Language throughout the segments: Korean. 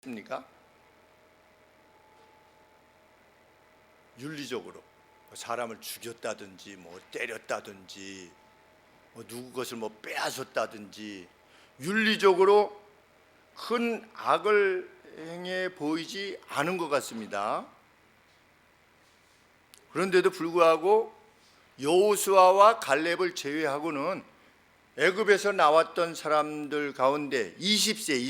있습니까? 윤리적으로 사람을 죽였다든지 때렸다든지 누구 것을 빼앗았다든지 윤리적으로 큰 악을 행해 보이지 않은 것 같습니다. 그런데도 불구하고 여호수아와 갈렙을 제외하고는 애굽에서 나왔던 사람들 가운데 20세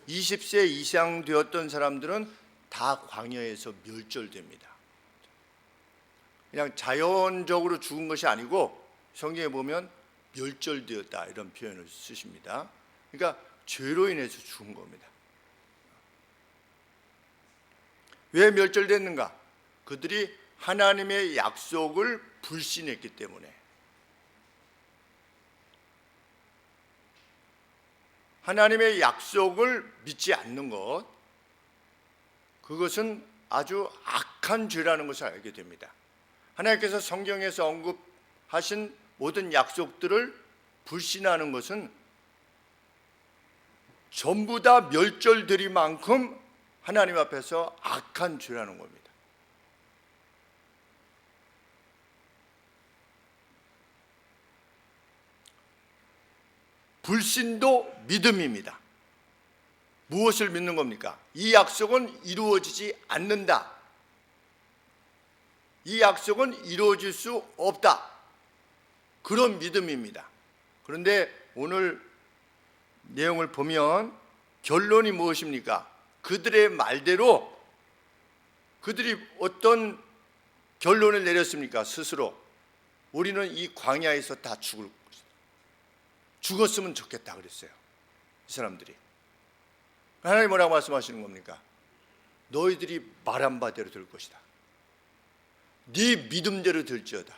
이상 되었던 사람들은 다 광야에서 멸절됩니다. 그냥 자연적으로 죽은 것이 아니고 성경에 보면 멸절되었다 이런 표현을 쓰십니다. 그러니까 죄로 인해서 죽은 겁니다. 왜 멸절됐는가? 그들이 하나님의 약속을 불신했기 때문에. 하나님의 약속을 믿지 않는 것, 그것은 아주 악한 죄라는 것을 알게 됩니다. 하나님께서 성경에서 언급하신 모든 약속들을 불신하는 것은 전부 다 멸절될 만큼 하나님 앞에서 악한 죄라는 겁니다. 불신도 믿음입니다. 무엇을 믿는 겁니까? 이 약속은 이루어지지 않는다. 이 약속은 이루어질 수 없다. 그런 믿음입니다. 그런데 오늘 내용을 보면 결론이 무엇입니까? 그들의 말대로 그들이 어떤 결론을 내렸습니까? 스스로 우리는 이 광야에서 다 죽을 것이다. 죽었으면 좋겠다 그랬어요. 이 사람들이. 하나님 뭐라고 말씀하시는 겁니까? 너희들이 말한 바대로 될 것이다. 네 믿음대로 될지어다.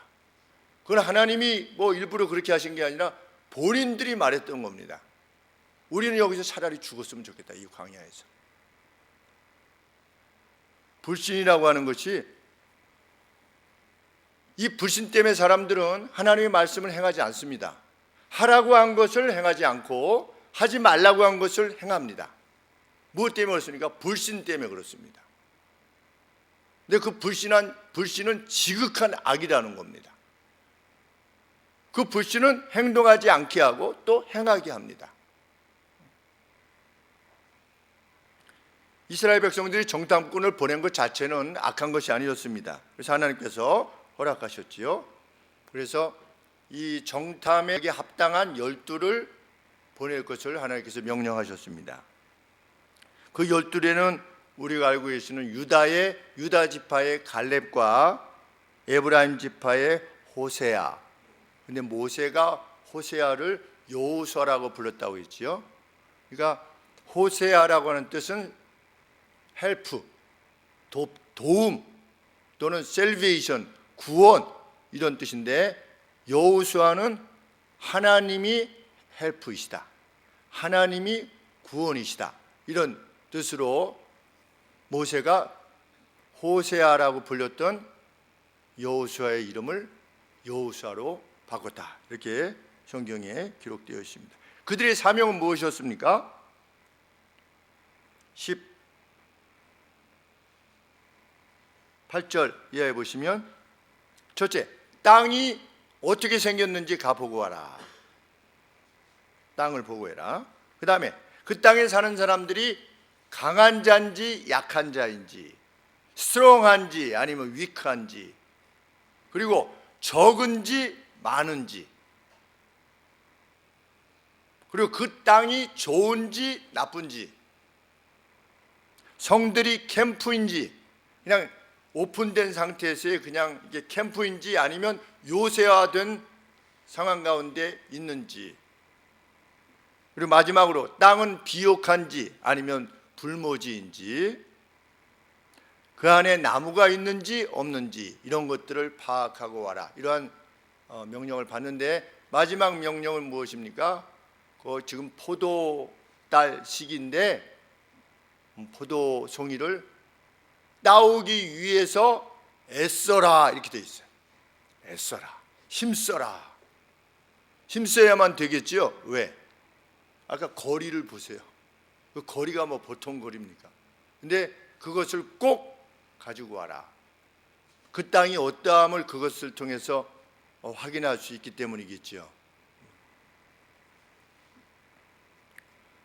그건 하나님이 일부러 그렇게 하신 게 아니라 본인들이 말했던 겁니다. 우리는 여기서 차라리 죽었으면 좋겠다. 이 광야에서. 불신이라고 하는 것이, 이 불신 때문에 사람들은 하나님의 말씀을 행하지 않습니다. 하라고 한 것을 행하지 않고 하지 말라고 한 것을 행합니다. 무엇 때문에 그렇습니까? 불신 때문에 그렇습니다. 근데 그 불신은 지극한 악이라는 겁니다. 그 불신은 행동하지 않게 하고 또 행하게 합니다. 이스라엘 백성들이 정탐꾼을 보낸 것 자체는 악한 것이 아니었습니다. 그래서 하나님께서 허락하셨지요. 그래서 이 정탐에 합당한 12를 보낼 것을 하나님께서 명령하셨습니다. 그 12에는 우리가 알고 계시는 유다 지파의 갈렙과 에브라임 지파의 호세아. 근데 모세가 호세아를 여호수아라고 불렀다고 했지요. 그러니까 호세아라고 하는 뜻은 헬프, 도움 또는 salvation, 구원 이런 뜻인데, 여호수아는 하나님이 헬프이시다, 하나님이 구원이시다 이런 뜻으로 모세가 호세아라고 불렸던 여호수아의 이름을 여호수아로 바꿨다, 이렇게 성경에 기록되어 있습니다. 그들의 사명은 무엇이었습니까? 18절 이하에 보시면, 첫째, 땅이 어떻게 생겼는지 가보고 와라. 땅을 보고 해라. 그 다음에 그 땅에 사는 사람들이 강한 자인지 약한 자인지, 스트롱한지 아니면 위크한지, 그리고 적은지 많은지, 그리고 그 땅이 좋은지 나쁜지, 성들이 캠프인지 그냥 오픈된 상태에서의 그냥 이게 캠프인지 아니면 요새화된 상황 가운데 있는지, 그리고 마지막으로 땅은 비옥한지 아니면 불모지인지, 그 안에 나무가 있는지 없는지 이런 것들을 파악하고 와라, 이러한 명령을 받는데, 마지막 명령은 무엇입니까? 지금 포도달 시기인데 포도송이를 따오기 위해서 애써라 이렇게 돼 있어요. 애써라, 힘써라. 힘써야만 되겠지요. 왜? 아까 거리를 보세요. 그 거리가 뭐 보통 거리입니까? 근데 그것을 꼭 가지고 와라. 그 땅이 어떠함을 그것을 통해서 확인할 수 있기 때문이겠지요.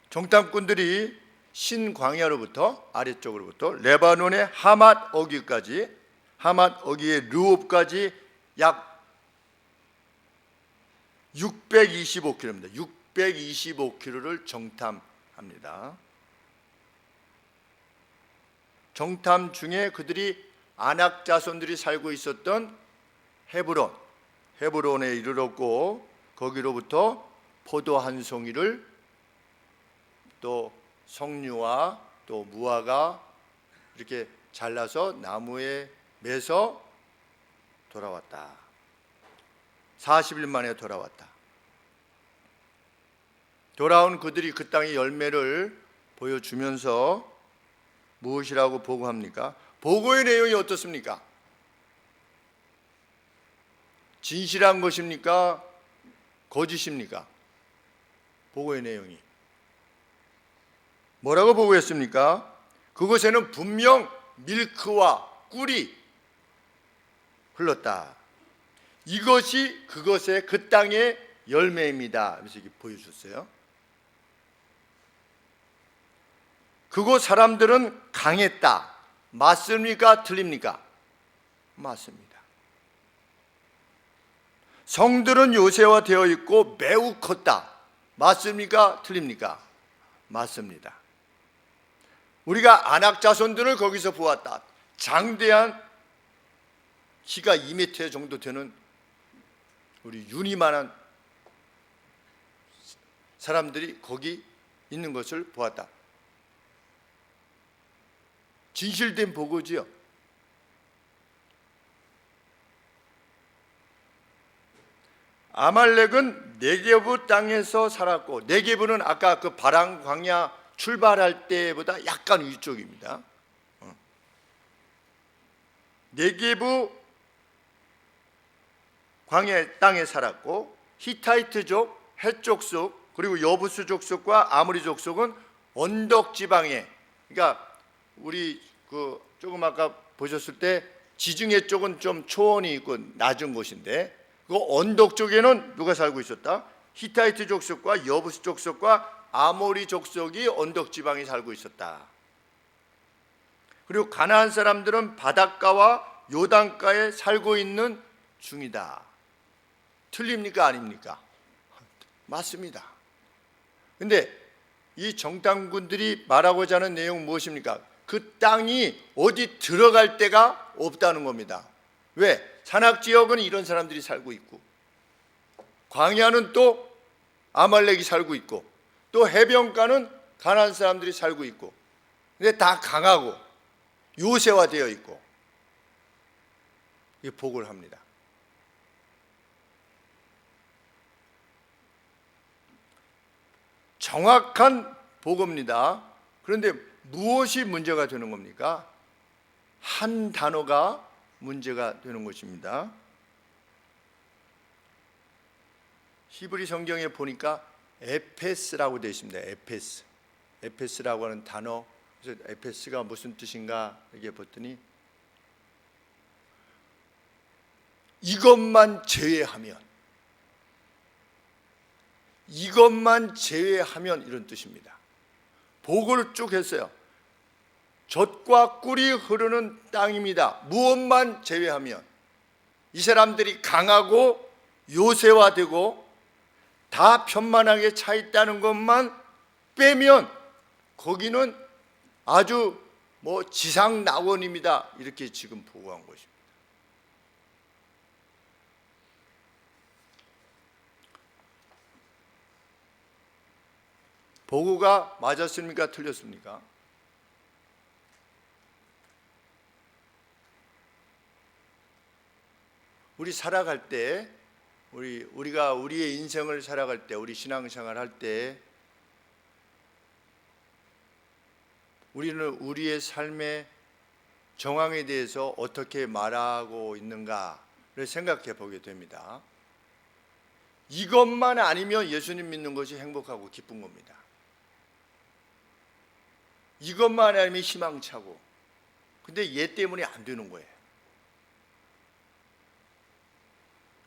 정탐꾼들이 신광야로부터 아래쪽으로부터 레바논의 하맛 어귀까지, 하맛 어귀의 르홉까지 약 625km입니다. 625km를 정탐합니다. 정탐 중에 그들이 아낙 자손들이 살고 있었던 헤브론에 이르렀고, 거기로부터 포도 한 송이를 또 석류와 또 무화과 이렇게 잘라서 나무에 매서 돌아왔다. 40일 만에 돌아왔다. 돌아온 그들이 그 땅의 열매를 보여주면서 무엇이라고 보고합니까? 보고의 내용이 어떻습니까? 진실한 것입니까? 거짓입니까? 보고의 내용이 뭐라고 보고했습니까? 그곳에는 분명 밀크와 꿀이 흘렀다. 이것이 그것의 그 땅의 열매입니다. 그래서 이렇게 보여줬어요. 그곳 사람들은 강했다. 맞습니까? 틀립니까? 맞습니다. 성들은 요새화되어 있고 매우 컸다. 맞습니까? 틀립니까? 맞습니다. 우리가 아낙 자손들을 거기서 보았다. 장대한 키가 2m 정도 되는 우리 윤희만한 사람들이 거기 있는 것을 보았다. 진실된 보고지요. 아말렉은 네게브 땅에서 살았고, 네게브는 아까 그 바람 광야 출발할 때보다 약간 위쪽입니다. 네게브 광야 땅에 살았고, 히타이트족, 헷족속, 그리고 여부스 족속과 아모리 족속은 언덕 지방에, 그러니까 우리 그 조금 아까 보셨을 때 지중해 쪽은 좀 초원이 있고 낮은 곳인데, 그 언덕 쪽에는 누가 살고 있었다? 히타이트 족속과 여부스 족속과 아모리 족속이 언덕 지방에 살고 있었다. 그리고 가나안 사람들은 바닷가와 요단가에 살고 있는 중이다. 틀립니까? 아닙니까? 맞습니다. 근데 이 정탐꾼들이 말하고자 하는 내용은 무엇입니까? 그 땅이 어디 들어갈 데가 없다는 겁니다. 왜? 산악지역은 이런 사람들이 살고 있고, 광야는 또 아말렉이 살고 있고, 또 해변가는 가나안 사람들이 살고 있고, 근데 다 강하고 요새화되어 있고, 이게 보고를 합니다. 정확한 보고입니다. 그런데 무엇이 문제가 되는 겁니까? 한 단어가 문제가 되는 것입니다. 히브리 성경에 보니까 에페스라고 되어 있습니다. 에페스라고 하는 단어. 그래서 에페스가 무슨 뜻인가 이렇게 봤더니, 이것만 제외하면 이런 뜻입니다. 보고를 쭉 했어요. 젖과 꿀이 흐르는 땅입니다. 무엇만 제외하면, 이 사람들이 강하고 요새화되고 다 편만하게 차 있다는 것만 빼면 거기는 아주 지상 낙원입니다. 이렇게 지금 보고한 것입니다. 보고가 맞았습니까? 틀렸습니까? 우리 살아갈 때, 우리가 우리의 인생을 살아갈 때, 우리 신앙생활 할 때, 우리는 우리의 삶의 정황에 대해서 어떻게 말하고 있는가를 생각해 보게 됩니다. 이것만 아니면 예수님 믿는 것이 행복하고 기쁜 겁니다. 이것만 하나님이 희망차고, 근데 얘 때문에 안 되는 거예요.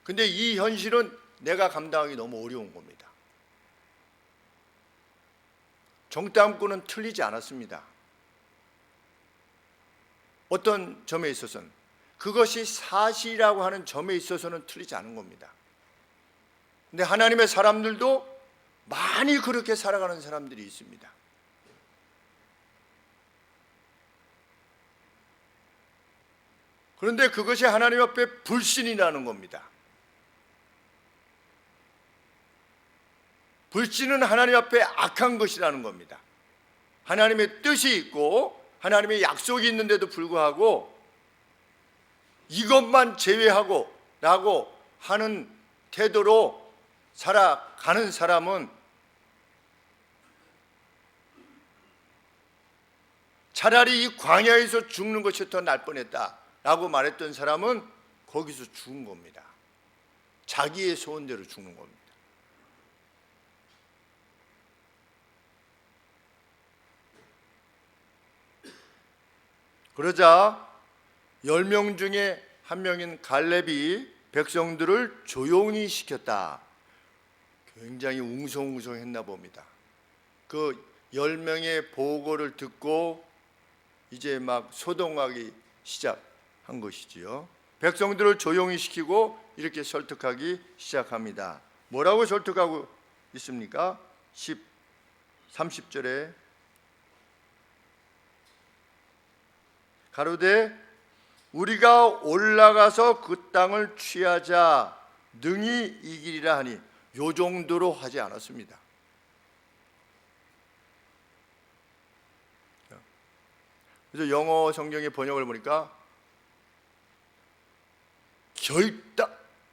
근데 이 현실은 내가 감당하기 너무 어려운 겁니다. 정탐꾼은 틀리지 않았습니다. 어떤 점에 있어서는, 그것이 사실이라고 하는 점에 있어서는 틀리지 않은 겁니다. 근데 하나님의 사람들도 많이 그렇게 살아가는 사람들이 있습니다. 그런데 그것이 하나님 앞에 불신이라는 겁니다. 불신은 하나님 앞에 악한 것이라는 겁니다. 하나님의 뜻이 있고 하나님의 약속이 있는데도 불구하고 이것만 제외하고 라고 하는 태도로 살아가는 사람은 차라리 이 광야에서 죽는 것이 더 날 뻔했다라고 말했던 사람은 거기서 죽은 겁니다. 자기의 소원대로 죽는 겁니다. 그러자 10명 중에 한 명인 갈렙이 백성들을 조용히 시켰다. 굉장히 웅성웅성했나 봅니다. 그 10명의 보고를 듣고 이제 막 소동하기 시작한 것이지요. 백성들을 조용히 시키고 이렇게 설득하기 시작합니다. 뭐라고 설득하고 있습니까? 30절에 가로되 우리가 올라가서 그 땅을 취하자 능히 이기리라 하니, 요 정도로 하지 않았습니다. 그래서 영어 성경의 번역을 보니까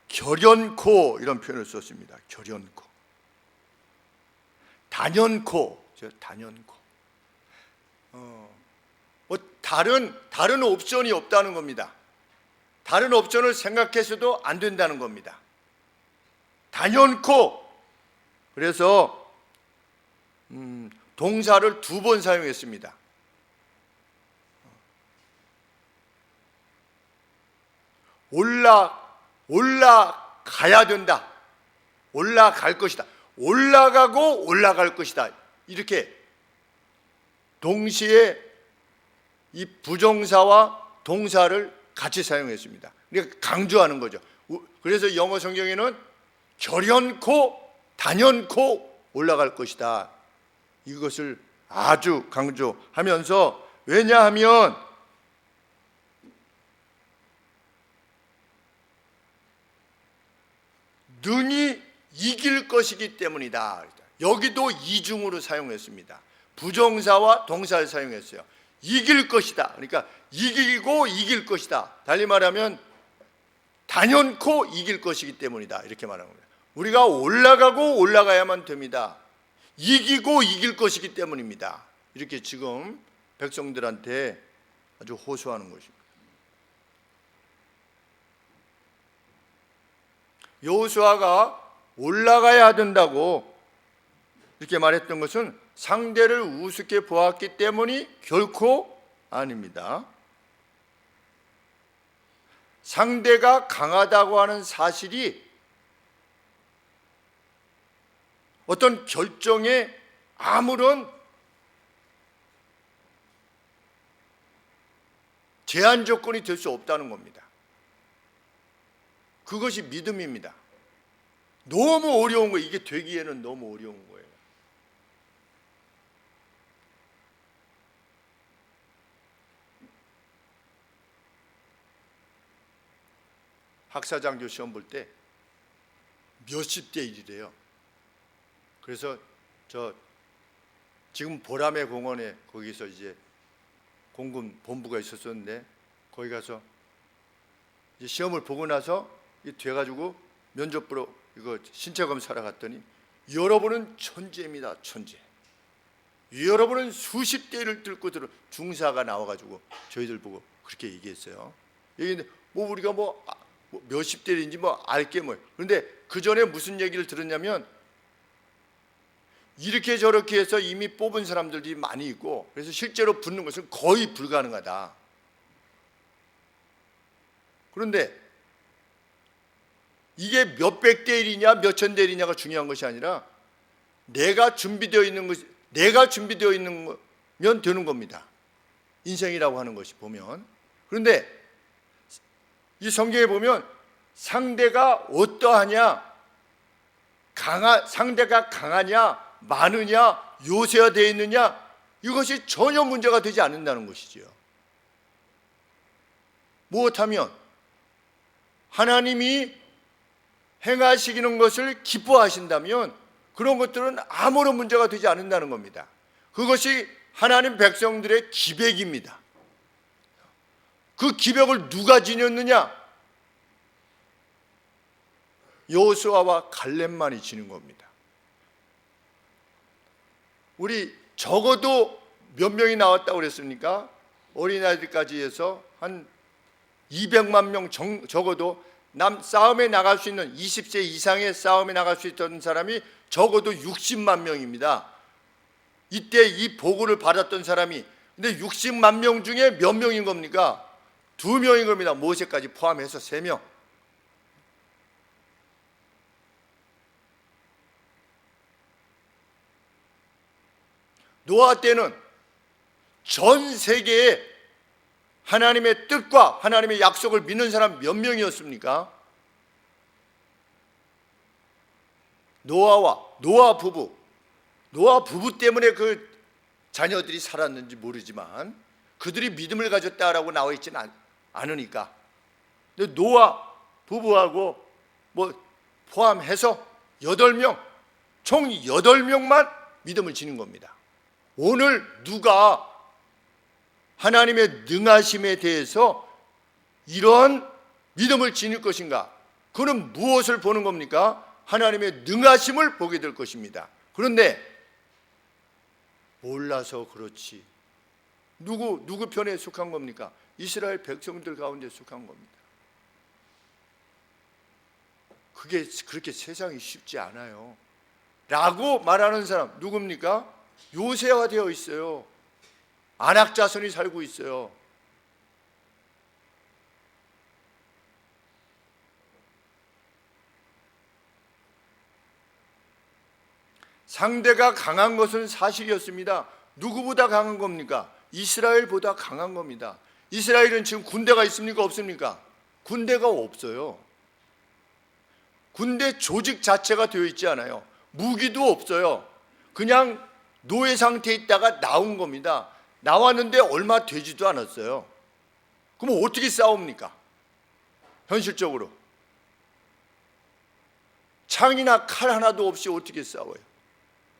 결연코 이런 표현을 썼습니다. 결연코, 단연코, 단연코. 다른 옵션이 없다는 겁니다. 다른 옵션을 생각해서도 안 된다는 겁니다. 단연코. 그래서 동사를 2번 사용했습니다. 올라가야 된다. 올라갈 것이다. 올라가고 올라갈 것이다. 이렇게 동시에 이 부정사와 동사를 같이 사용했습니다. 그러니까 강조하는 거죠. 그래서 영어 성경에는 결연코 단연코 올라갈 것이다. 이것을 아주 강조하면서, 왜냐하면 능히 이길 것이기 때문이다. 여기도 이중으로 사용했습니다. 부정사와 동사를 사용했어요. 이길 것이다. 그러니까 이기고 이길 것이다. 달리 말하면 단연코 이길 것이기 때문이다. 이렇게 말하는 거예요. 우리가 올라가고 올라가야만 됩니다. 이기고 이길 것이기 때문입니다. 이렇게 지금 백성들한테 아주 호소하는 것입니다. 여호수아가 올라가야 된다고 이렇게 말했던 것은 상대를 우습게 보았기 때문이 결코 아닙니다. 상대가 강하다고 하는 사실이 어떤 결정에 아무런 제한 조건이 될 수 없다는 겁니다. 그것이 믿음입니다. 너무 어려운 거, 이게 되기에는 너무 어려운 거예요. 학사장교 시험 볼 때 몇십 대 1이래요. 그래서 지금 보라매 공원에 거기서 이제 공군 본부가 있었었는데, 거기 가서 이제 시험을 보고 나서 돼가지고 면접 보러 이거 신체 검사하러 갔더니, 여러분은 천재입니다, 천재. 여러분은 수십 대 1을 뚫고 들어. 중사가 나와가지고 저희들 보고 그렇게 얘기했어요. 얘기했는데 뭐 우리가 뭐 몇십 대인지 뭐 알게 뭐. 그런데 그 전에 무슨 얘기를 들었냐면, 이렇게 저렇게 해서 이미 뽑은 사람들이 많이 있고, 그래서 실제로 붙는 것은 거의 불가능하다. 그런데 이게 몇백 대 1이냐 몇천 대 1이냐가 중요한 것이 아니라 내가 준비되어 있는 면 되는 겁니다. 인생이라고 하는 것이 보면. 그런데 이 성경에 보면 상대가 어떠하냐, 상대가 강하냐, 많으냐, 요새화되어 있느냐, 이것이 전혀 문제가 되지 않는다는 것이지요. 무엇하면 하나님이 행하시는 것을 기뻐하신다면 그런 것들은 아무런 문제가 되지 않는다는 겁니다. 그것이 하나님 백성들의 기백입니다. 그 기백을 누가 지녔느냐? 여호수아와 갈렙만이 지는 겁니다. 우리 적어도 몇 명이 나왔다고 그랬습니까? 어린아이들까지 해서 한 200만 명 적어도 싸움에 나갈 수 있는 20세 이상의 싸움에 나갈 수 있던 사람이 적어도 60만 명입니다. 이때 이 보고를 받았던 사람이, 근데 60만 명 중에 몇 명인 겁니까? 2명인 겁니다. 모세까지 포함해서 3명. 노아 때는 전 세계에 하나님의 뜻과 하나님의 약속을 믿는 사람 몇 명이었습니까? 노아 부부 때문에 그 자녀들이 살았는지 모르지만 그들이 믿음을 가졌다라고 나와 있지는 않으니까. 근데 노아 부부하고 뭐 포함해서 8명, 총 8명만 믿음을 지닌 겁니다. 오늘 누가 하나님의 능하심에 대해서 이런 믿음을 지닐 것인가? 그는 무엇을 보는 겁니까? 하나님의 능하심을 보게 될 것입니다. 그런데 몰라서 그렇지. 누구 편에 속한 겁니까? 이스라엘 백성들 가운데 속한 겁니다. 그게 그렇게 세상이 쉽지 않아요 라고 말하는 사람 누굽니까? 요새화되어 있어요. 안악자손이 살고 있어요. 상대가 강한 것은 사실이었습니다. 누구보다 강한 겁니까? 이스라엘보다 강한 겁니다. 이스라엘은 지금 군대가 있습니까? 없습니까? 군대가 없어요. 군대 조직 자체가 되어 있지 않아요. 무기도 없어요. 그냥 노예 상태에 있다가 나온 겁니다. 나왔는데 얼마 되지도 않았어요. 그럼 어떻게 싸웁니까? 현실적으로 창이나 칼 하나도 없이 어떻게 싸워요?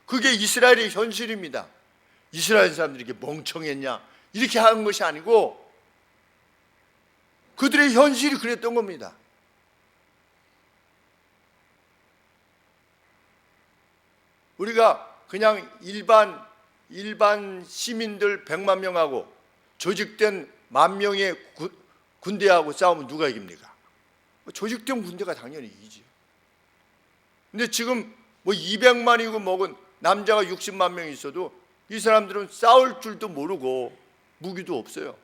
그게 이스라엘의 현실입니다. 이스라엘 사람들이 이렇게 멍청했냐 이렇게 하는 것이 아니고 그들의 현실이 그랬던 겁니다. 우리가 그냥 일반 시민들 100만 명하고 조직된 10,000명의 군대하고 싸우면 누가 이깁니까? 조직된 군대가 당연히 이기죠. 근데 지금 뭐 200만이고 먹은 남자가 60만 명 있어도 이 사람들은 싸울 줄도 모르고 무기도 없어요.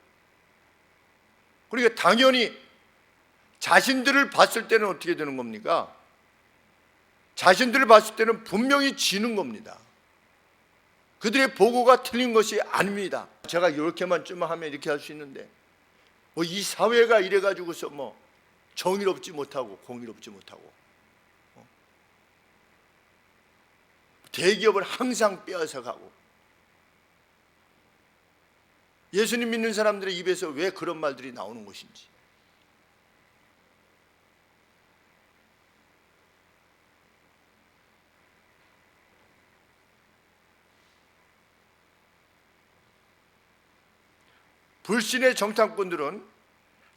그러니까 당연히 자신들을 봤을 때는 어떻게 되는 겁니까? 자신들을 봤을 때는 분명히 지는 겁니다. 그들의 보고가 틀린 것이 아닙니다. 제가 이렇게만 좀 하면 이렇게 할 수 있는데 뭐 이 사회가 이래가지고서 뭐 정의롭지 못하고 공의롭지 못하고 대기업을 항상 빼앗아가고 예수님 믿는 사람들의 입에서 왜 그런 말들이 나오는 것인지. 불신의 정탐꾼들은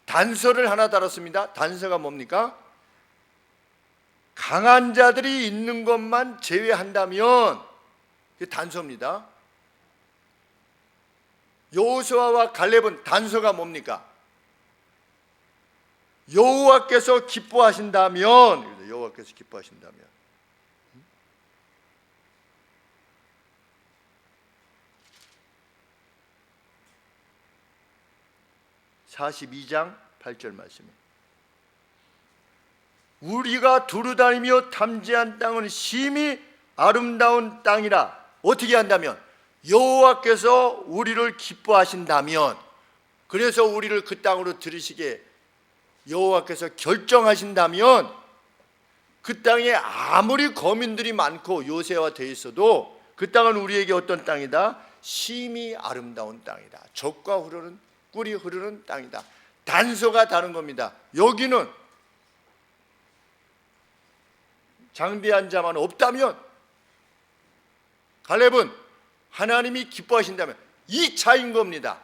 단서를 하나 달았습니다. 단서가 뭡니까? 강한 자들이 있는 것만 제외한다면, 그게 단서입니다. 여호수아와 갈렙은 단서가 뭡니까? 여호와께서 기뻐하신다면, 여호와께서 기뻐하신다면, 42장 8절 말씀에 우리가 두루다니며 탐지한 땅은 심히 아름다운 땅이라. 어떻게 한다면 여호와께서 우리를 기뻐하신다면, 그래서 우리를 그 땅으로 들으시게 여호와께서 결정하신다면 그 땅에 아무리 거민들이 많고 요새화되어 있어도 그 땅은 우리에게 어떤 땅이다? 심히 아름다운 땅이다. 젖과 흐르는 꿀이 흐르는 땅이다. 단서가 다른 겁니다. 여기는 장대한 자만 없다면, 갈렙은 하나님이 기뻐하신다면 이 차인 겁니다.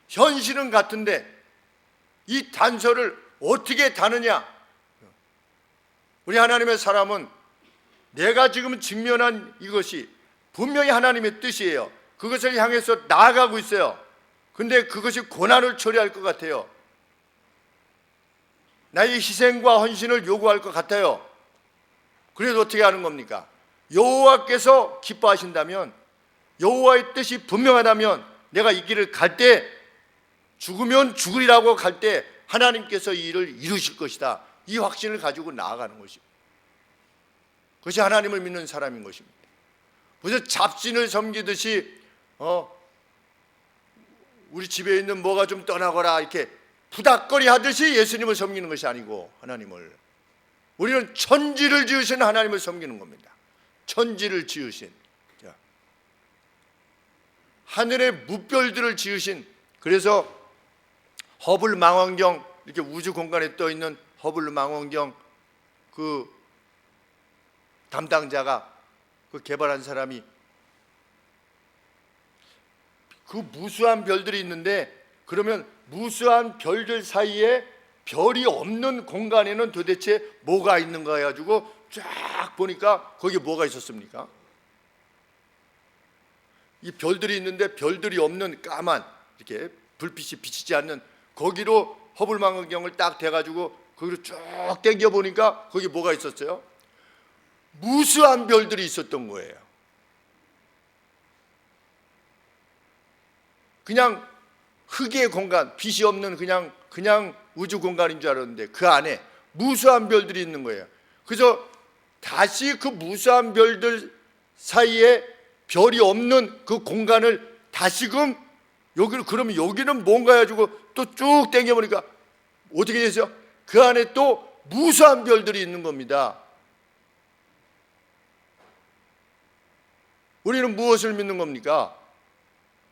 현실은 같은데 이 단서를 어떻게 다느냐? 우리 하나님의 사람은 내가 지금 직면한 이것이 분명히 하나님의 뜻이에요. 그것을 향해서 나아가고 있어요. 근데 그것이 고난을 초래할 것 같아요. 나의 희생과 헌신을 요구할 것 같아요. 그래도 어떻게 하는 겁니까? 여호와께서 기뻐하신다면, 여호와의 뜻이 분명하다면, 내가 이 길을 갈 때, 죽으면 죽으리라고 갈 때 하나님께서 이 일을 이루실 것이다. 이 확신을 가지고 나아가는 것입니다. 그것이 하나님을 믿는 사람인 것입니다. 그래서 잡신을 섬기듯이 우리 집에 있는 뭐가 좀 떠나거라 이렇게 부닥거리 하듯이 예수님을 섬기는 것이 아니고, 하나님을, 우리는 천지를 지으신 하나님을 섬기는 겁니다. 천지를 지으신, 하늘의 무별들을 지으신, 그래서 허블 망원경, 이렇게 우주 공간에 떠 있는 허블 망원경 그 담당자가, 그 개발한 사람이 그 무수한 별들이 있는데, 그러면 무수한 별들 사이에 별이 없는 공간에는 도대체 뭐가 있는가 해가지고 쫙 보니까 거기 뭐가 있었습니까? 이 별들이 있는데 별들이 없는 까만, 이렇게 불빛이 비치지 않는 거기로 허블 망원경을 딱 대가지고 거기로 쭉 당겨 보니까 거기 뭐가 있었어요? 무수한 별들이 있었던 거예요. 그냥 흙의 공간, 빛이 없는 그냥 우주 공간인 줄 알았는데 그 안에 무수한 별들이 있는 거예요. 그래서 다시 그 무수한 별들 사이에 별이 없는 그 공간을 다시금 여기를, 그러면 여기는 뭔가 해가지고 또 쭉 당겨보니까 어떻게 되죠? 그 안에 또 무수한 별들이 있는 겁니다. 우리는 무엇을 믿는 겁니까?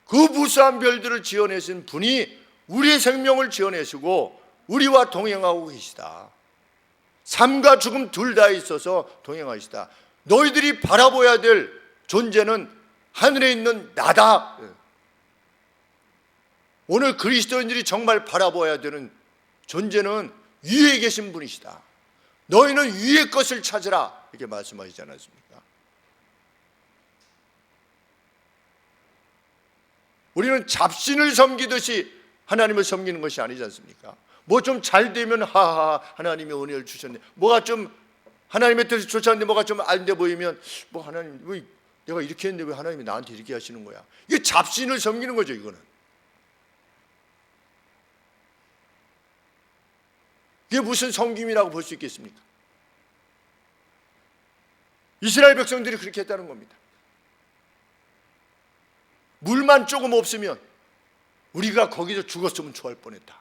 그 무수한 별들을 지어내신 분이 우리의 생명을 지어내시고 우리와 동행하고 계시다. 삶과 죽음 둘 다 있어서 동행하시다. 너희들이 바라봐야 될 존재는 하늘에 있는 나다. 오늘 그리스도인들이 정말 바라봐야 되는 존재는 위에 계신 분이시다. 너희는 위의 것을 찾으라, 이렇게 말씀하시지 않았습니까? 우리는 잡신을 섬기듯이 하나님을 섬기는 것이 아니지 않습니까? 뭐 좀 잘 되면 하하 하나님의 은혜를 주셨네, 뭐가 좀 하나님의 뜻이 좋지 않는데 뭐가 좀 안 돼 보이면 뭐 하나님 왜 내가 이렇게 했는데 왜 하나님이 나한테 이렇게 하시는 거야? 이게 잡신을 섬기는 거죠. 이거는 이게 무슨 섬김이라고 볼 수 있겠습니까? 이스라엘 백성들이 그렇게 했다는 겁니다. 물만 조금 없으면 우리가 거기서 죽었으면 좋을 뻔했다.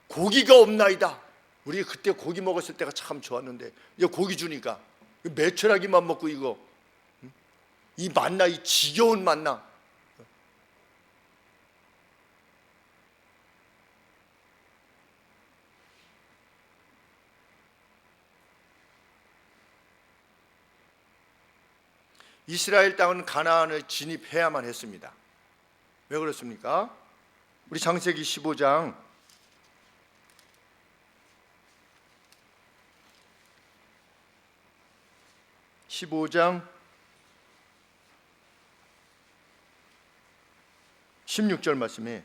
고기가 없나이다. 우리 그때 고기 먹었을 때가 참 좋았는데 이제 고기 주니까 메추라기만 먹고 이거 이 만나, 이 지겨운 만나. 이스라엘 땅은 가나안을 진입해야만 했습니다. 왜 그렇습니까? 우리 창세기 15장 16절 말씀에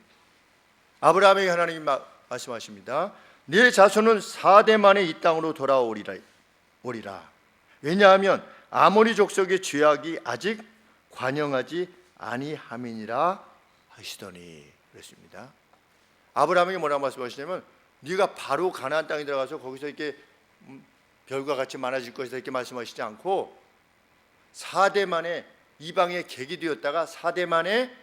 아브라함에게 하나님이 말씀하십니다. 네 자손은 4대 만에 이 땅으로 돌아오리라. 왜냐하면 아모리 족속의 죄악이 아직 관영하지 아니함이니라 하시더니, 그랬습니다. 아브라함에게 뭐라고 말씀하시냐면 네가 바로 가나안 땅에 들어가서 거기서 이렇게 별과 같이 많아질 것이다 이렇게 말씀하시지 않고 4대 만에 이방의 객이 되었다가 4대 만에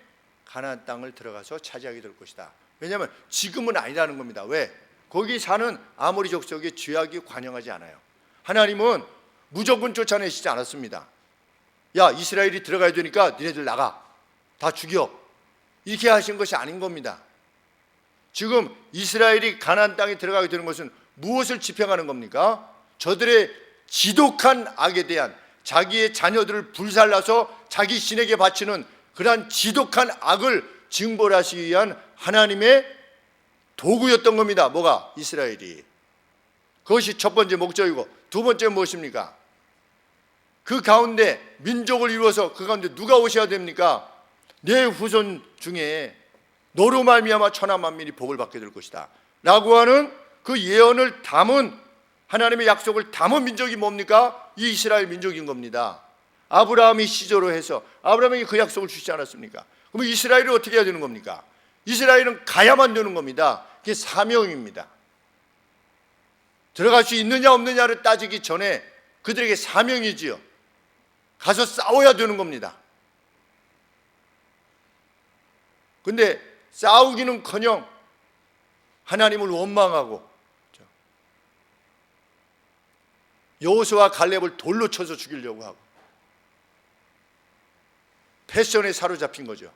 가나안 땅을 들어가서 차지하게 될 것이다. 왜냐하면 지금은 아니라는 겁니다. 왜? 거기 사는 아모리 족속의 죄악이 관영하지 않아요. 하나님은 무조건 쫓아내시지 않았습니다. 야, 이스라엘이 들어가야 되니까 니네들 나가, 다 죽여, 이렇게 하신 것이 아닌 겁니다. 지금 이스라엘이 가나안 땅에 들어가게 되는 것은 무엇을 지평하는 겁니까? 저들의 지독한 악에 대한, 자기의 자녀들을 불살라서 자기 신에게 바치는 그러한 지독한 악을 징벌하시기 위한 하나님의 도구였던 겁니다. 뭐가? 이스라엘이. 그것이 첫 번째 목적이고, 두 번째 무엇입니까? 그 가운데 민족을 이루어서 그 가운데 누가 오셔야 됩니까? 내 후손 중에 너로 말미암아 천하 만민이 복을 받게 될 것이다 라고 하는 그 예언을 담은, 하나님의 약속을 담은 민족이 뭡니까? 이 이스라엘 민족인 겁니다. 아브라함이 시조로 해서 아브라함에게 그 약속을 주시지 않았습니까? 그럼 이스라엘이 어떻게 해야 되는 겁니까? 이스라엘은 가야만 되는 겁니다. 그게 사명입니다. 들어갈 수 있느냐 없느냐를 따지기 전에 그들에게 사명이지요. 가서 싸워야 되는 겁니다. 근데 싸우기는커녕 하나님을 원망하고 여호수아와 갈렙을 돌로 쳐서 죽이려고 하고 패션에 사로잡힌 거죠.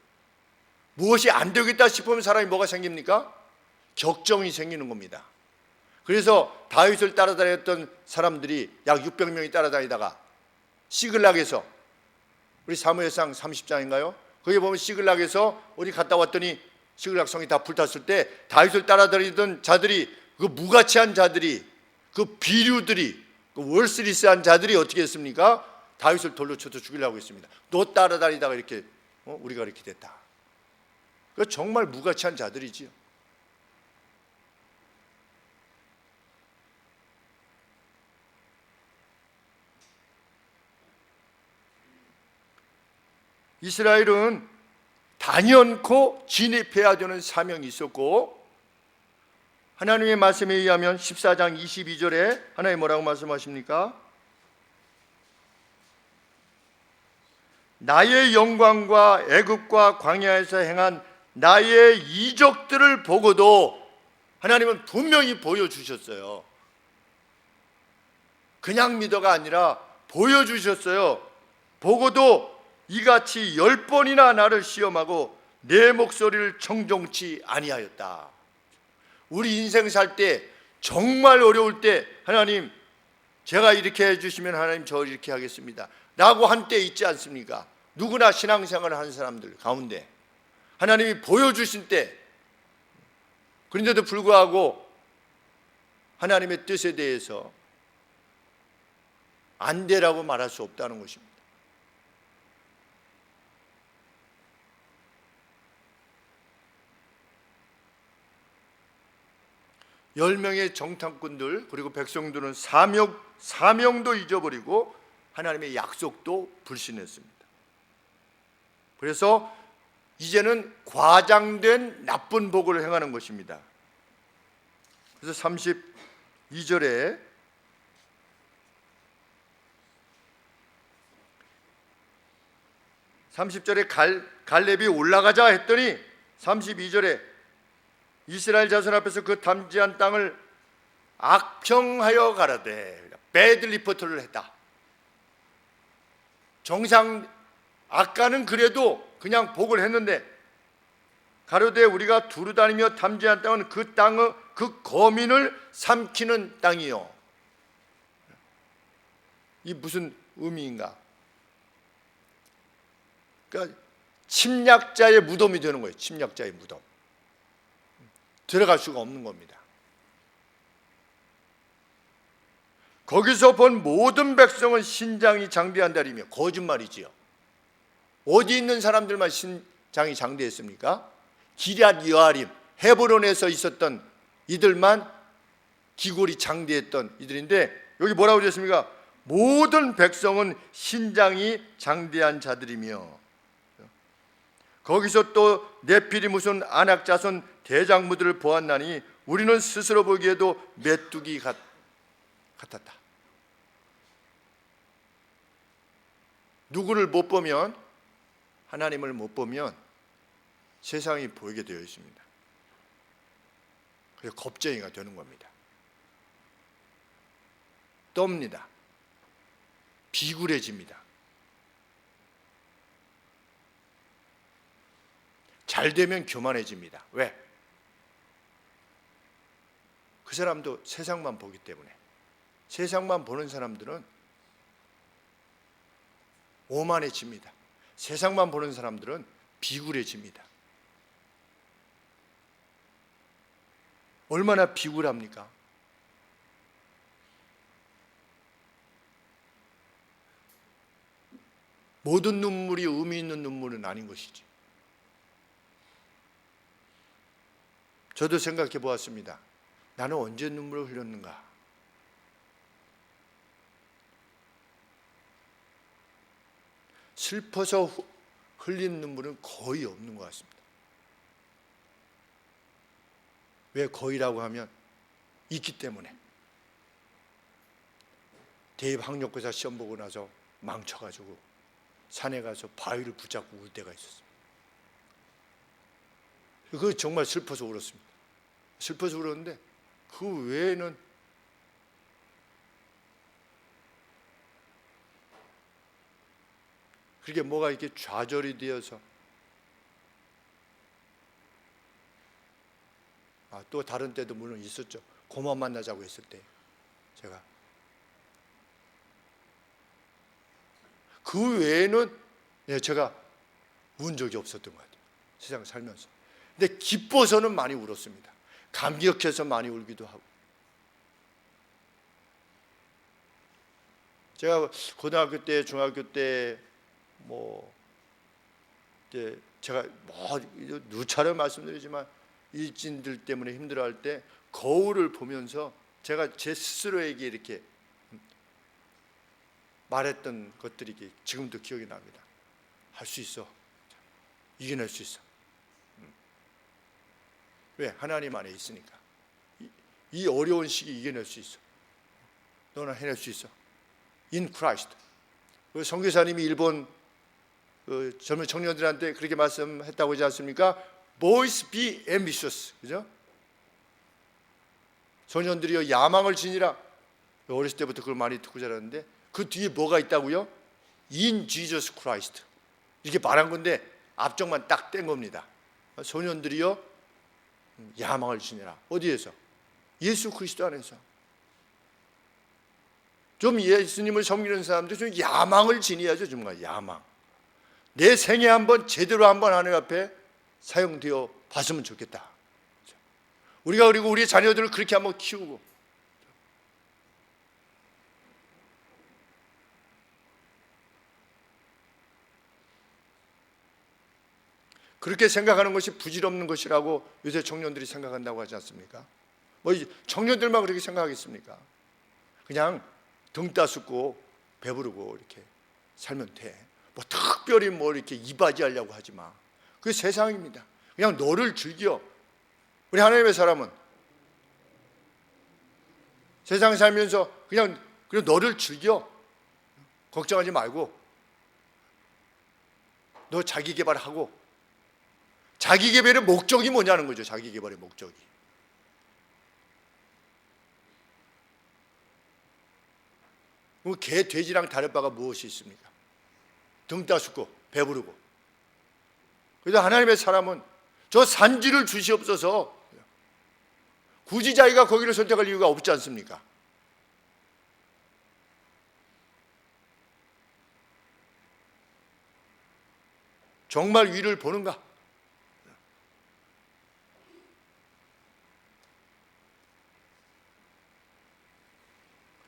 무엇이 안 되겠다 싶으면 사람이 뭐가 생깁니까? 격정이 생기는 겁니다. 그래서 다윗을 따라다녔던 사람들이 약 600명이 따라다니다가 시글락에서, 우리 사무엘상 30장인가요? 거기 보면 시글락에서 어디 갔다 왔더니 시글락 성이 다 불탔을 때 다윗을 따라다니던 자들이, 그 무가치한 자들이, 그 비류들이, 그 월스리스한 자들이 어떻게 했습니까? 다윗을 돌로 쳐서 죽이려고 했습니다. 너 따라다니다가 이렇게 우리가 이렇게 됐다. 그 정말 무가치한 자들이지요. 이스라엘은 단연코 진입해야 되는 사명이 있었고, 하나님의 말씀에 의하면 14장 22절에 하나님 뭐라고 말씀하십니까? 나의 영광과 애굽과 광야에서 행한 나의 이적들을 보고도, 하나님은 분명히 보여주셨어요. 그냥 믿어가 아니라 보여주셨어요. 보고도 이같이 10번이나 나를 시험하고 내 목소리를 청종치 아니하였다. 우리 인생 살 때 정말 어려울 때 하나님 제가 이렇게 해주시면 하나님 저 이렇게 하겠습니다 라고 한 때 있지 않습니까? 누구나 신앙생활을 하는 사람들 가운데 하나님이 보여주신 때, 그런데도 불구하고 하나님의 뜻에 대해서 안 되라고 말할 수 없다는 것입니다. 10명의 정탐꾼들 그리고 백성들은 사명도 잊어버리고 하나님의 약속도 불신했습니다. 그래서 이제는 과장된 나쁜 복을 행하는 것입니다. 그래서 32절에 갈렙이 올라가자 했더니 32절에 이스라엘 자손 앞에서 그 탐지한 땅을 악평하여 가라되, 배드 리포트를 했다. 정상 아까는 그래도 그냥 복을 했는데 가로되 우리가 두루다니며 탐지한 땅은 그 땅의 그 거민을 삼키는 땅이요. 이 무슨 의미인가? 그러니까 침략자의 무덤이 되는 거예요. 침략자의 무덤. 들어갈 수가 없는 겁니다. 거기서 본 모든 백성은 신장이 장대한다리며, 거짓말이지요. 어디 있는 사람들만 신장이 장대했습니까? 기럇 여아림, 헤브론에서 있었던 이들만 기골이 장대했던 이들인데, 여기 뭐라고 되었습니까? 모든 백성은 신장이 장대한 자들이며, 거기서 또 네피리 무슨 아낙 자손 대장부들을 보았나니 우리는 스스로 보기에도 메뚜기 같았다. 누구를 못 보면, 하나님을 못 보면 세상이 보이게 되어 있습니다. 그래서 겁쟁이가 되는 겁니다. 떱니다. 비굴해집니다. 잘 되면 교만해집니다. 왜? 그 사람도 세상만 보기 때문에. 세상만 보는 사람들은 오만해집니다. 세상만 보는 사람들은 비굴해집니다. 얼마나 비굴합니까? 모든 눈물이 의미 있는 눈물은 아닌 것이지. 저도 생각해 보았습니다. 나는 언제 눈물을 흘렸는가? 슬퍼서 흘린 눈물은 거의 없는 것 같습니다. 왜 거의라고 하면 있기 때문에. 대입 학력고사 시험 보고 나서 망쳐가지고 산에 가서 바위를 붙잡고 울 때가 있었습니다. 그거 정말 슬퍼서 울었습니다. 슬퍼서 울었는데 그 외에는 그렇게 뭐가 이렇게 좌절이 되어서 또 다른 때도 물론 있었죠. 고만 만나자고 했을 때 제가 그 외에는 제가 운 적이 없었던 것 같아요. 세상을 살면서. 근데 기뻐서는 많이 울었습니다. 감격해서 많이 울기도 하고. 제가 고등학교 때, 중학교 때 이제 제가 누차례 말씀드리지만 일진들 때문에 힘들어할 때 거울을 보면서 제가 제 스스로에게 이렇게 말했던 것들이 지금도 기억이 납니다. 할 수 있어. 이겨낼 수 있어. 왜? 하나님 안에 있으니까. 이 어려운 시기 이겨낼 수 있어. 너는 해낼 수 있어. In Christ. 선교사님이 일본 젊은 청년들한테 그렇게 말씀했다고 하지 않습니까? Boys be ambitious. 그죠? 소년들이여 야망을 지니라. 어렸을 때부터 그걸 많이 듣고 자랐는데 그 뒤에 뭐가 있다고요? In Jesus Christ. 이렇게 말한 건데 앞쪽만 딱 뗀 겁니다. 소년들이여 야망을 지니라. 어디에서? 예수 그리스도 안에서. 좀 예수님을 섬기는 사람들 좀 야망을 지녀야죠. 정말 야망. 내 생에 한번 제대로 한번 하나님 앞에 사용되어 봤으면 좋겠다. 우리가 그리고 우리 자녀들을 그렇게 한번 키우고 그렇게 생각하는 것이 부질없는 것이라고 요새 청년들이 생각한다고 하지 않습니까? 청년들만 그렇게 생각하겠습니까? 그냥 등 따숩고 배부르고 이렇게 살면 돼. 특별히 이렇게 이바지하려고 하지 마. 그게 세상입니다. 그냥 너를 즐겨. 우리 하나님의 사람은 세상 살면서 그냥 너를 즐겨. 걱정하지 말고 너 자기 개발하고. 자기 개발의 목적이 뭐냐는 거죠. 자기 개발의 목적이. 개, 돼지랑 다를 바가 무엇이 있습니까? 등 따숩고 배부르고. 그래서 하나님의 사람은 저 산지를 주시옵소서. 굳이 자기가 거기를 선택할 이유가 없지 않습니까? 정말 위를 보는가?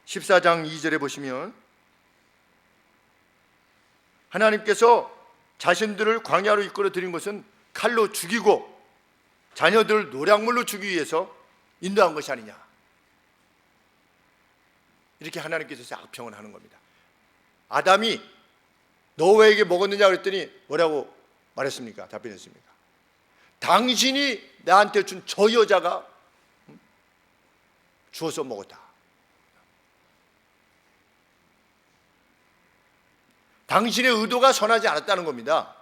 14장 2절에 보시면 하나님께서 자신들을 광야로 이끌어 들인 것은 칼로 죽이고 자녀들을 노략물로 주기 위해서 인도한 것이 아니냐. 이렇게 하나님께서 악평을 하는 겁니다. 아담이 너 왜에게 먹었느냐 그랬더니 뭐라고 말했습니까? 답변했습니까? 당신이 나한테 준 저 여자가 주워서 먹었다. 당신의 의도가 선하지 않았다는 겁니다.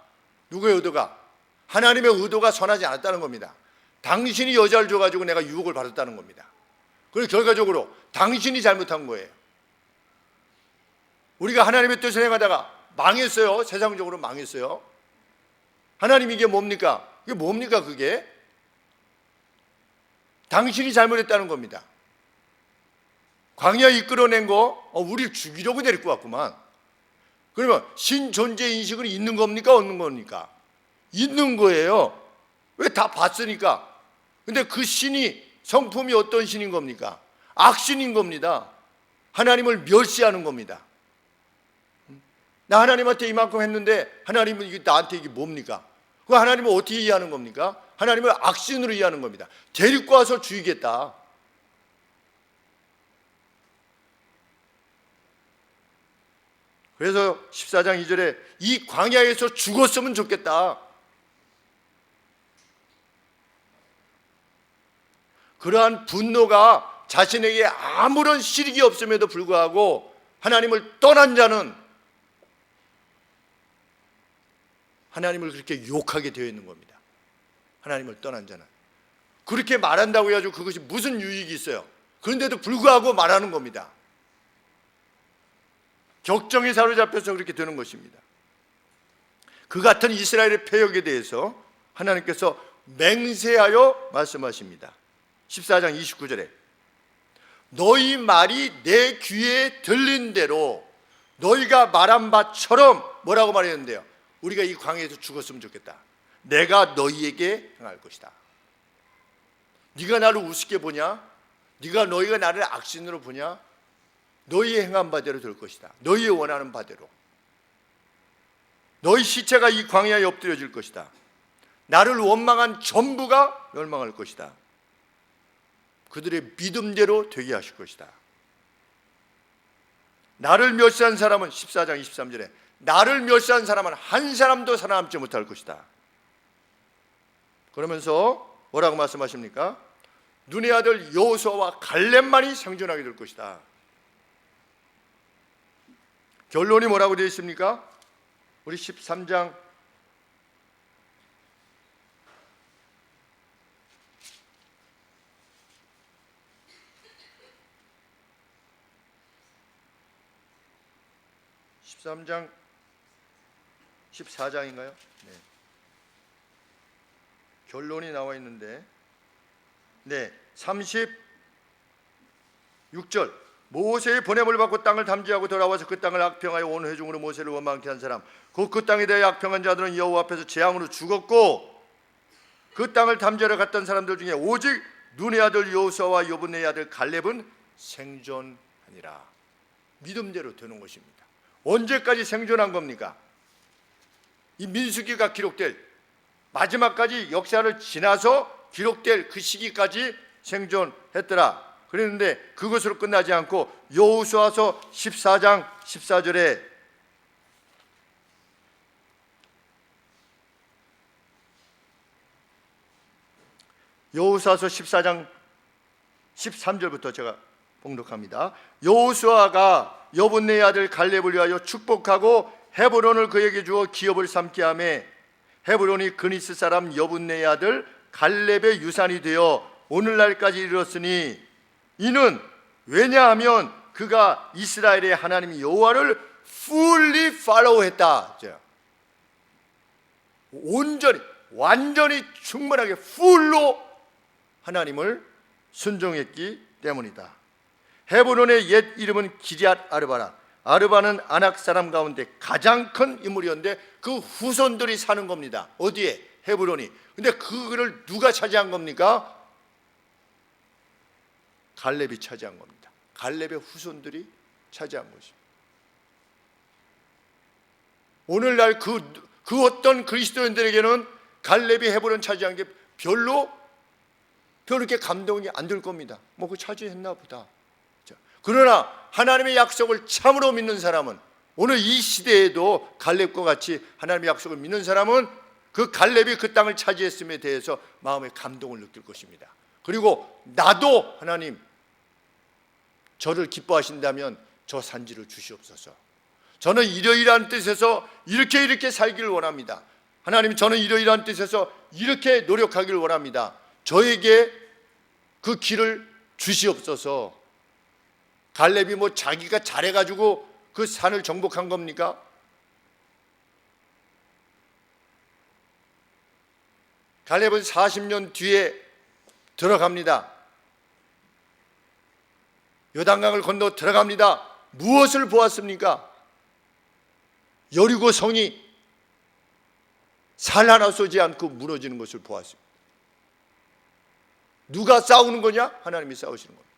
누구의 의도가? 하나님의 의도가 선하지 않았다는 겁니다. 당신이 여자를 줘가지고 내가 유혹을 받았다는 겁니다. 그리고 결과적으로 당신이 잘못한 거예요. 우리가 하나님의 뜻을 행하다가 망했어요. 세상적으로 망했어요. 하나님 이게 뭡니까? 이게 뭡니까 그게? 당신이 잘못했다는 겁니다. 광야 이끌어낸 거 우리를 죽이려고 데리고 왔구만. 그러면 신 존재 인식은 있는 겁니까? 없는 겁니까? 있는 거예요. 왜? 다 봤으니까. 근데 그 신이 성품이 어떤 신인 겁니까? 악신인 겁니다. 하나님을 멸시하는 겁니다. 나 하나님한테 이만큼 했는데 하나님은 이게 나한테 이게 뭡니까? 그 하나님을 어떻게 이해하는 겁니까? 하나님을 악신으로 이해하는 겁니다. 데리고 와서 죽이겠다. 그래서 14장 2절에 이 광야에서 죽었으면 좋겠다. 그러한 분노가 자신에게 아무런 실익이 없음에도 불구하고 하나님을 떠난 자는 하나님을 그렇게 욕하게 되어 있는 겁니다. 하나님을 떠난 자는 그렇게 말한다고 해가지고 그것이 무슨 유익이 있어요? 그런데도 불구하고 말하는 겁니다. 격정에 사로잡혀서 그렇게 되는 것입니다. 그 같은 이스라엘의 패역에 대해서 하나님께서 맹세하여 말씀하십니다. 14장 29절에 너희 말이 내 귀에 들린 대로 너희가 말한 바처럼 뭐라고 말했는데요? 우리가 이 광야에서 죽었으면 좋겠다. 내가 너희에게 행할 것이다. 네가 나를 우습게 보냐? 너희가 나를 악신으로 보냐? 너희의 행한 바대로 될 것이다. 너희의 원하는 바대로. 너희 시체가 이 광야에 엎드려질 것이다. 나를 원망한 전부가 멸망할 것이다. 그들의 믿음대로 되게 하실 것이다. 나를 멸시한 사람은 14장 23절에 나를 멸시한 사람은 한 사람도 살아남지 못할 것이다. 그러면서 뭐라고 말씀하십니까? 눈의 아들 여호수아와 갈렙만이 생존하게 될 것이다. 결론이 뭐라고 되어 있습니까? 우리 13장 14장인가요? 네. 결론이 나와 있는데, 네, 36절. 모세의 보냄을 받고 땅을 탐지하고 돌아와서 그 땅을 악평하여 온 회중으로 모세를 원망케 한 사람, 그 땅에 대해 악평한 자들은 여호와 앞에서 재앙으로 죽었고, 그 땅을 탐지하러 갔던 사람들 중에 오직 눈의 아들 여호수아와 여분의 아들 갈렙은 생존하니라. 믿음대로 되는 것입니다. 언제까지 생존한 겁니까? 이 민수기가 기록될 마지막까지 역사를 지나서 기록될 그 시기까지 생존했더라. 그랬는데 그것으로 끝나지 않고 여호수아서 14장 14절에 여호수아서 14장 13절부터 제가 봉독합니다. 여호수아가 여분네의 아들 갈렙을 위하여 축복하고 헤브론을 그에게 주어 기업을 삼게 하며 헤브론이 그니스 사람 여분네의 아들 갈렙의 유산이 되어 오늘날까지 이르렀으니 이는 왜냐하면 그가 이스라엘의 하나님 여호와를 fully follow했다. 온전히 완전히 충분하게 풀로 하나님을 순종했기 때문이다. 헤브론의 옛 이름은 기럇 아르바라. 아르바는 아낙 사람 가운데 가장 큰 인물이었는데 그 후손들이 사는 겁니다. 어디에? 헤브론이. 근데 그거를 누가 차지한 겁니까? 갈렙이 차지한 겁니다. 갈렙의 후손들이 차지한 것입니다. 오늘날 그 어떤 그리스도인들에게는 갈렙이 헤브론 차지한 게 별로 이렇게 감동이 안 들 겁니다. 뭐 그 차지했나 보다. 그러나 하나님의 약속을 참으로 믿는 사람은 오늘 이 시대에도 갈렙과 같이 하나님의 약속을 믿는 사람은 그 갈렙이 그 땅을 차지했음에 대해서 마음의 감동을 느낄 것입니다. 그리고 나도 하나님 저를 기뻐하신다면 저 산지를 주시옵소서. 저는 이러이러한 뜻에서 이렇게 살기를 원합니다. 하나님, 저는 이러이러한 뜻에서 이렇게 노력하기를 원합니다. 저에게 그 길을 주시옵소서. 갈렙이 뭐 자기가 잘해가지고 그 산을 정복한 겁니까? 갈렙은 40년 뒤에 들어갑니다. 요단강을 건너 들어갑니다. 무엇을 보았습니까? 여리고 성이 살 하나 쏘지 않고 무너지는 것을 보았습니다. 누가 싸우는 거냐? 하나님이 싸우시는 겁니다.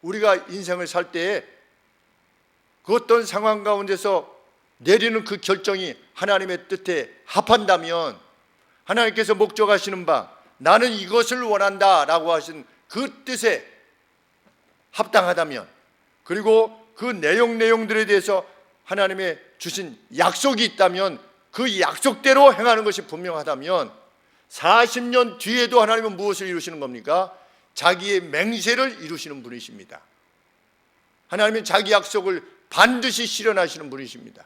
우리가 인생을 살 때에 그 어떤 상황 가운데서 내리는 그 결정이 하나님의 뜻에 합한다면, 하나님께서 목적하시는 바 나는 이것을 원한다 라고 하신 그 뜻에 합당하다면, 그리고 그 내용들에 대해서 하나님의 주신 약속이 있다면 그 약속대로 행하는 것이 분명하다면 40년 뒤에도 하나님은 무엇을 이루시는 겁니까? 자기의 맹세를 이루시는 분이십니다. 하나님은 자기 약속을 반드시 실현하시는 분이십니다.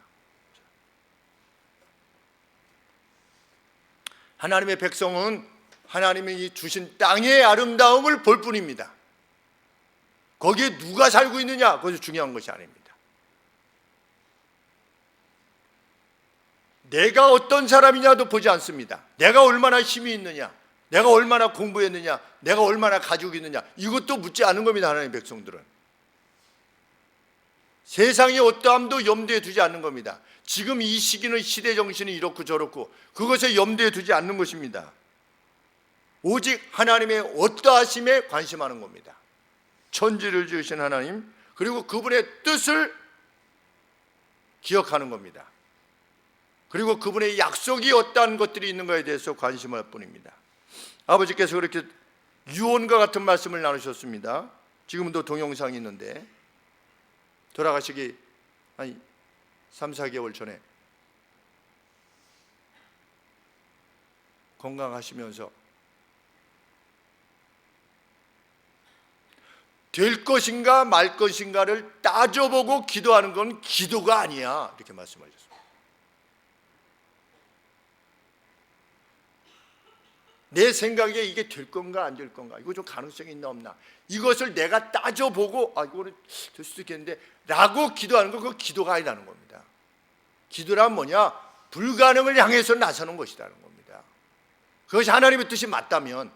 하나님의 백성은 하나님이 주신 땅의 아름다움을 볼 뿐입니다. 거기에 누가 살고 있느냐, 그것이 중요한 것이 아닙니다. 내가 어떤 사람이냐도 보지 않습니다. 내가 얼마나 힘이 있느냐, 내가 얼마나 공부했느냐, 내가 얼마나 가지고 있느냐, 이것도 묻지 않은 겁니다. 하나님의 백성들은 세상의 어떠함도 염두에 두지 않는 겁니다. 지금 이 시기는 시대 정신이 이렇고 저렇고 그것에 염두에 두지 않는 것입니다. 오직 하나님의 어떠하심에 관심하는 겁니다. 천지를 지으신 하나님, 그리고 그분의 뜻을 기억하는 겁니다. 그리고 그분의 약속이 어떠한 것들이 있는가에 대해서 관심할 뿐입니다. 아버지께서 그렇게 유언과 같은 말씀을 나누셨습니다. 지금도 동영상이 있는데, 돌아가시기 한 3, 4개월 전에 건강하시면서 될 것인가 말 것인가를 따져보고 기도하는 건 기도가 아니야, 이렇게 말씀하셨습니다. 내 생각에 이게 될 건가 안 될 건가, 이거 좀 가능성이 있나 없나, 이것을 내가 따져보고 이거는 될 수도 있겠는데 라고 기도하는 건 그거 기도가 아니라는 겁니다. 기도란 뭐냐? 불가능을 향해서 나서는 것이라는 겁니다. 그것이 하나님의 뜻이 맞다면,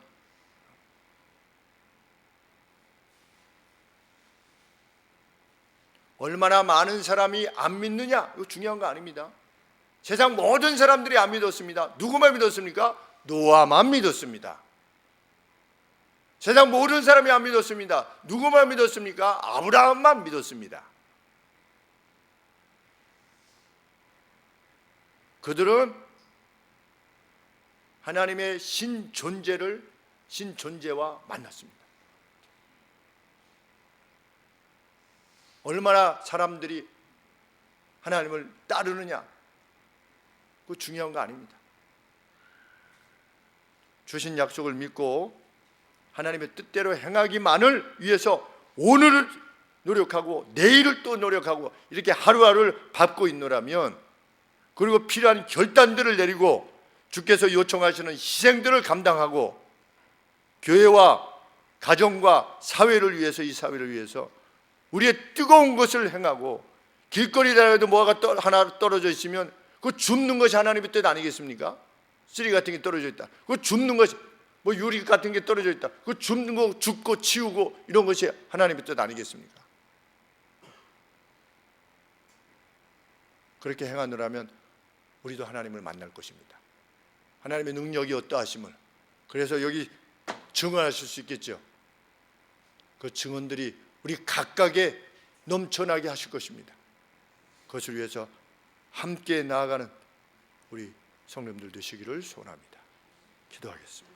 얼마나 많은 사람이 안 믿느냐, 이거 중요한 거 아닙니다. 세상 모든 사람들이 안 믿었습니다. 누구만 믿었습니까? 노아만 믿었습니다. 세상 모든 사람이 안 믿었습니다. 누구만 믿었습니까? 아브라함만 믿었습니다. 그들은 하나님의 신존재와 만났습니다. 얼마나 사람들이 하나님을 따르느냐, 그거 중요한 거 아닙니다. 주신 약속을 믿고 하나님의 뜻대로 행하기만을 위해서 오늘을 노력하고 내일을 또 노력하고 이렇게 하루하루를 밟고 있노라면, 그리고 필요한 결단들을 내리고 주께서 요청하시는 희생들을 감당하고 교회와 가정과 사회를 위해서, 이 사회를 위해서 우리의 뜨거운 것을 행하고, 길거리에도 뭐가 하나 떨어져 있으면 그거 줍는 것이 하나님의 뜻 아니겠습니까? 쓰리 같은 게 떨어져 있다, 그거 줍는 것이, 뭐 유리 같은 게 떨어져 있다, 그거 줍는 거, 줍고 치우고 이런 것이 하나님의 뜻 아니겠습니까? 그렇게 행하느라면 우리도 하나님을 만날 것입니다. 하나님의 능력이 어떠하심을, 그래서 여기 증언하실 수 있겠죠. 그 증언들이 우리 각각에 넘쳐나게 하실 것입니다. 그것을 위해서 함께 나아가는 우리 성도님들 되시기를 소원합니다. 기도하겠습니다.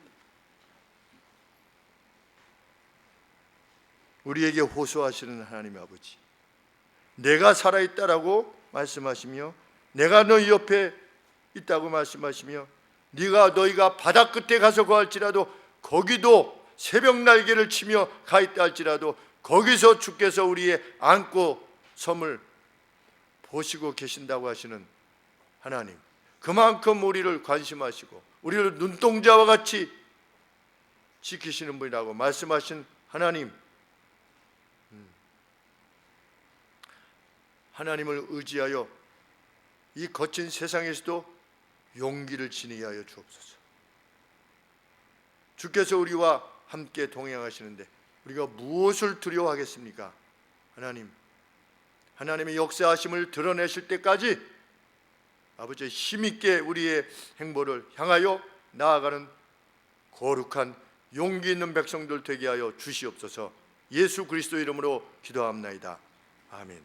우리에게 호소하시는 하나님의 아버지, 내가 살아있다라고 말씀하시며 내가 너희 옆에 있다고 말씀하시며 너희가 바다 끝에 가서 거할지라도 거기도 새벽 날개를 치며 가 있다 할지라도 거기서 주께서 우리의 안고 섬을 보시고 계신다고 하시는 하나님, 그만큼 우리를 관심하시고 우리를 눈동자와 같이 지키시는 분이라고 말씀하신 하나님, 하나님을 의지하여 이 거친 세상에서도 용기를 지니게 하여 주옵소서. 주께서 우리와 함께 동행하시는데 우리가 무엇을 두려워하겠습니까? 하나님, 하나님의 역사하심을 드러내실 때까지 아버지 힘있게 우리의 행보를 향하여 나아가는 거룩한 용기 있는 백성들 되게 하여 주시옵소서. 예수 그리스도 이름으로 기도합나이다. 아멘.